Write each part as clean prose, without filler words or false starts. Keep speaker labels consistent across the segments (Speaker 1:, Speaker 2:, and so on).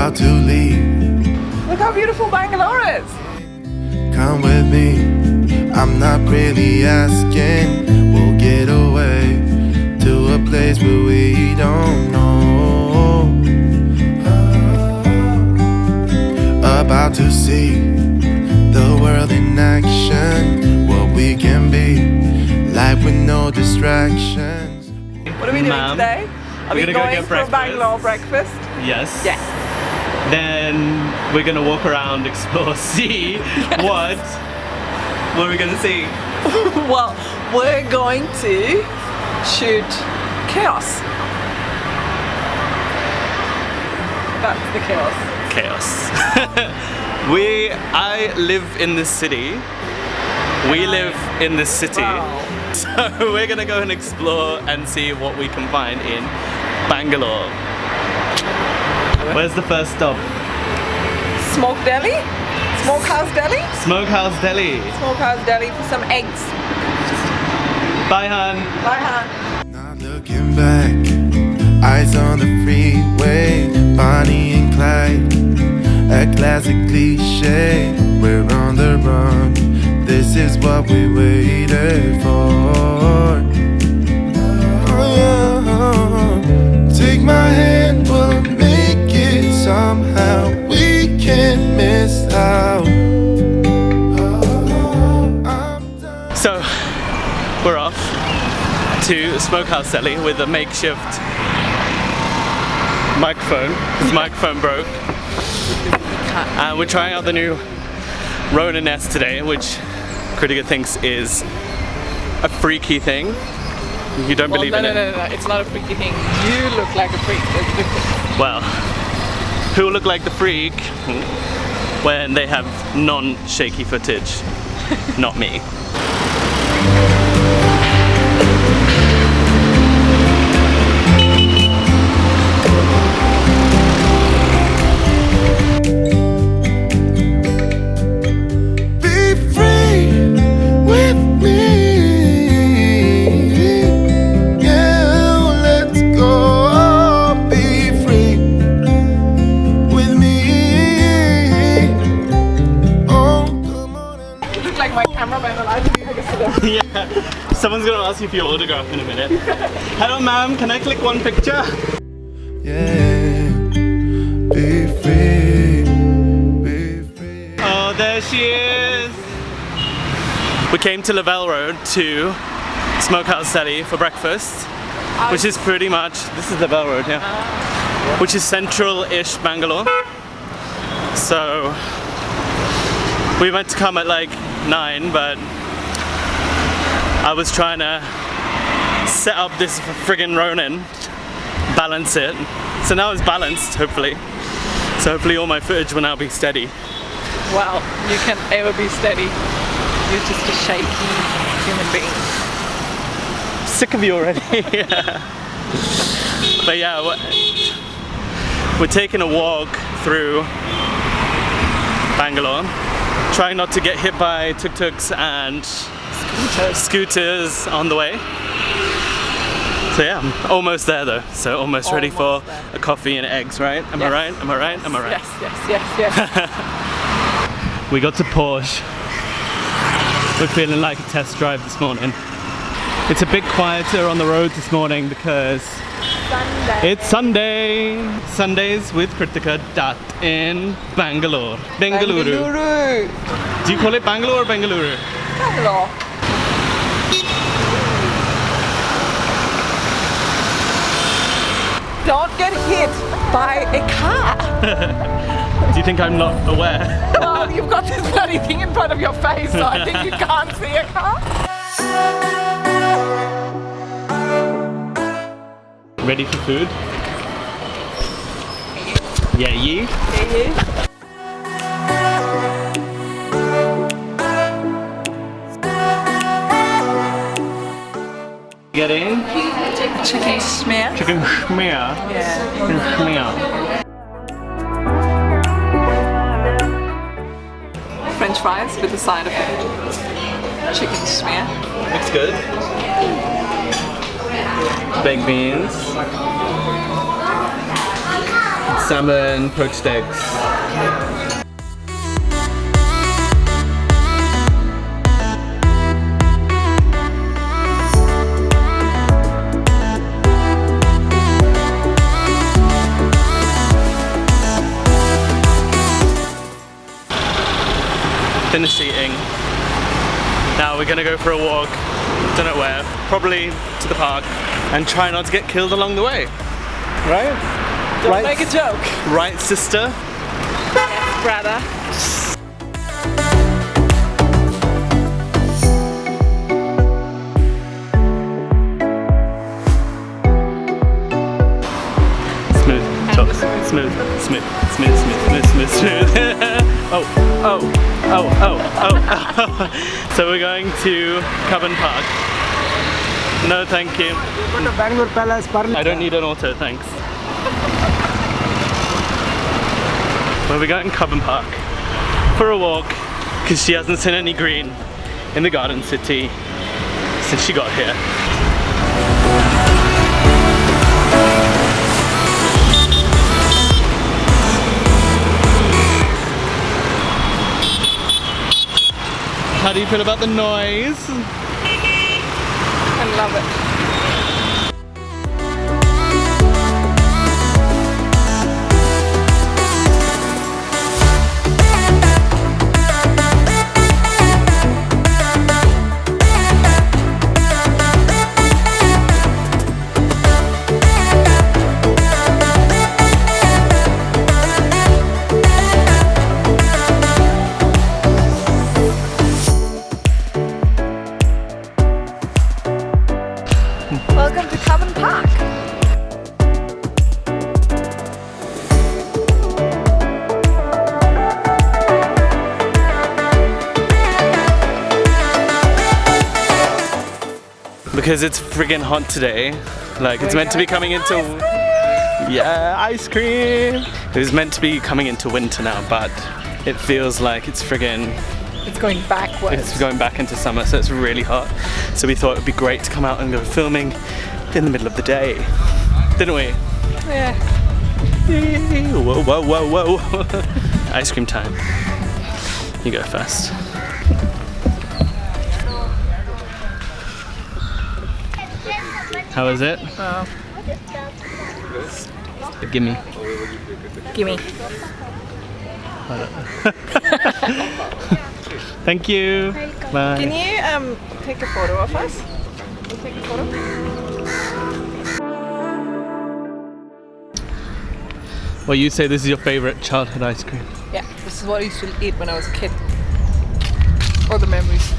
Speaker 1: about to leave.
Speaker 2: Look how beautiful Bangalore is.
Speaker 1: Come with me, I'm not really asking. We'll get away to a place where we don't know. About to see the world in action, what we can be, life with no distractions.
Speaker 2: What are we doing today? Are we going for a Bangalore breakfast?
Speaker 3: Yes.
Speaker 2: Yes.
Speaker 3: Then we're gonna walk around, explore, see what are we gonna see?
Speaker 2: Well, we're going to shoot chaos. That's the chaos.
Speaker 3: Chaos. I live in this city. We live in this city.
Speaker 2: Wow.
Speaker 3: So we're gonna go and explore and see what we can find in Bangalore. Where's the first stop?
Speaker 2: Smoke Deli? Smokehouse Deli?
Speaker 3: Smokehouse Deli.
Speaker 2: Smokehouse Deli for some eggs.
Speaker 3: Bye, hun.
Speaker 2: Bye, Han.
Speaker 1: Not looking back, eyes on the freeway, Bonnie and Clyde, a classic cliche. We're on the run, this is what we waited for. Oh yeah, take my hand, we'll make it somehow. We can't miss out.
Speaker 3: So we're off to Smokehouse Deli with a makeshift microphone. His microphone broke. And we're trying out the new Ronin S today, which Kritika thinks is a freaky thing. You don't believe in it?
Speaker 2: No, it's not a freaky thing. You look like a freak.
Speaker 3: Well, who will look like the freak when they have non-shaky footage? Not me. Yeah, someone's gonna ask you for your autograph in a minute. Hello ma'am, can I click one picture?
Speaker 1: Yeah, be free, be free.
Speaker 3: Oh, there she is! We came to Lavelle Road to Smokehouse Deli for breakfast, which is pretty much, this is Lavelle Road, yeah, which is central-ish Bangalore. So, we meant to come at like 9, but I was trying to set up this friggin' Ronin, balance it. So now it's balanced, hopefully. So hopefully all my footage will now be steady.
Speaker 2: Well, you can't ever be steady. You're just a shaky human being.
Speaker 3: Sick of you already. But yeah, we're taking a walk through Bangalore, trying not to get hit by tuk-tuks and scooters on the way. So yeah, I'm almost there though. So almost ready for a coffee and eggs, right? Am I right? Am I right? Am I right?
Speaker 2: Yes.
Speaker 3: We got to Porsche. We're feeling like a test drive this morning. It's a bit quieter on the road this morning because it's Sunday. Sundays with Kritika in Bangalore. Bengaluru. Do you call it Bangalore or Bengaluru?
Speaker 2: Bangalore. Don't get hit by a car.
Speaker 3: Do you think I'm not aware?
Speaker 2: Well, you've got this bloody thing in front of your face, so I think you can't see a car.
Speaker 3: Ready for food? Yeah, you?
Speaker 2: Yeah.
Speaker 3: Get in?
Speaker 2: Chicken smear.
Speaker 3: Chicken smear.
Speaker 2: Yeah.
Speaker 3: Chicken smear.
Speaker 2: French fries with a side of chicken smear.
Speaker 3: Looks good. Baked beans. salmon, poached eggs. Finished eating. Now we're gonna go for a walk, don't know where, probably to the park, and try not to get killed along the way. Right?
Speaker 2: Don't make a joke.
Speaker 3: Right, sister?
Speaker 2: Yes, brother.
Speaker 3: Smooth. Oh. So we're going to Cubbon Park. No, thank you.
Speaker 4: Go to Bangalore Palace.
Speaker 3: I don't need an auto, thanks. Well, we're going to Cubbon Park for a walk because she hasn't seen any green in the Garden City since she got here. How do you feel about the noise?
Speaker 2: I love it. Welcome to Cubbon Park.
Speaker 3: Because it's friggin' hot today. Like it's meant to be coming into ice cream. It was meant to be coming into winter now, but it feels like it's friggin'
Speaker 2: It's going backwards.
Speaker 3: It's going back into summer, so it's really hot. So we thought it would be great to come out and go filming in the middle of the day. Didn't we?
Speaker 2: Yeah.
Speaker 3: Whoa, whoa, whoa, whoa. Ice cream time. You go first. How is it?
Speaker 2: Oh.
Speaker 3: Gimme.
Speaker 2: Gimme.
Speaker 3: Thank you. Bye.
Speaker 2: Can you take a photo of us? Can you take a photo?
Speaker 3: Well, you say this is your favorite childhood ice cream.
Speaker 2: Yeah, this is what I used to eat when I was a kid. Or the memories.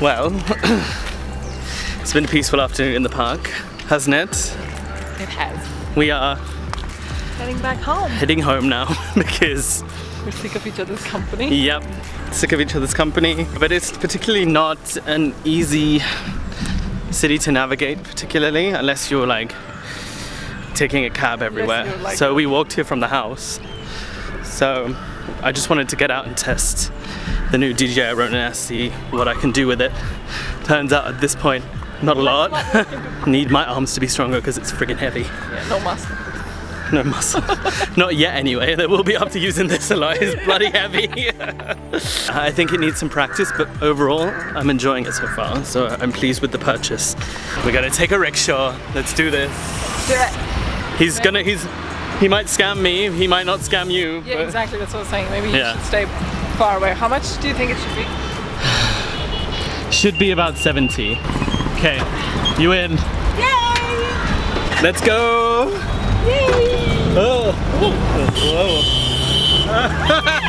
Speaker 3: Well, it's been a peaceful afternoon in the park, hasn't it?
Speaker 2: It has.
Speaker 3: We are
Speaker 2: Heading back home.
Speaker 3: heading home now because,
Speaker 2: We're sick of each other's company.
Speaker 3: yep, sick of each other's company. But it's particularly not an easy city to navigate, particularly, unless you're like taking a cab everywhere.
Speaker 2: you're like-
Speaker 3: So we walked here from the house. So I just wanted to get out and test the new DJI Ronin S, see what I can do with it. Turns out at this point, not a lot. Need my arms to be stronger because it's friggin' heavy.
Speaker 2: Yeah, no muscle.
Speaker 3: No muscle. Not yet anyway, there will be after using this a lot. It's bloody heavy. I think it needs some practice, but overall, I'm enjoying it so far. So I'm pleased with the purchase. We're gonna take a rickshaw. Let's do this.
Speaker 2: Do it.
Speaker 3: He might scam me, he might not scam you.
Speaker 2: Yeah,
Speaker 3: but
Speaker 2: exactly. That's what I was saying. Maybe you
Speaker 3: Yeah.
Speaker 2: should stay far away. How much do you think it should be?
Speaker 3: Should be about 70. Okay, you in.
Speaker 2: Yay!
Speaker 3: Let's go!
Speaker 2: Yay!
Speaker 3: Oh, whoa.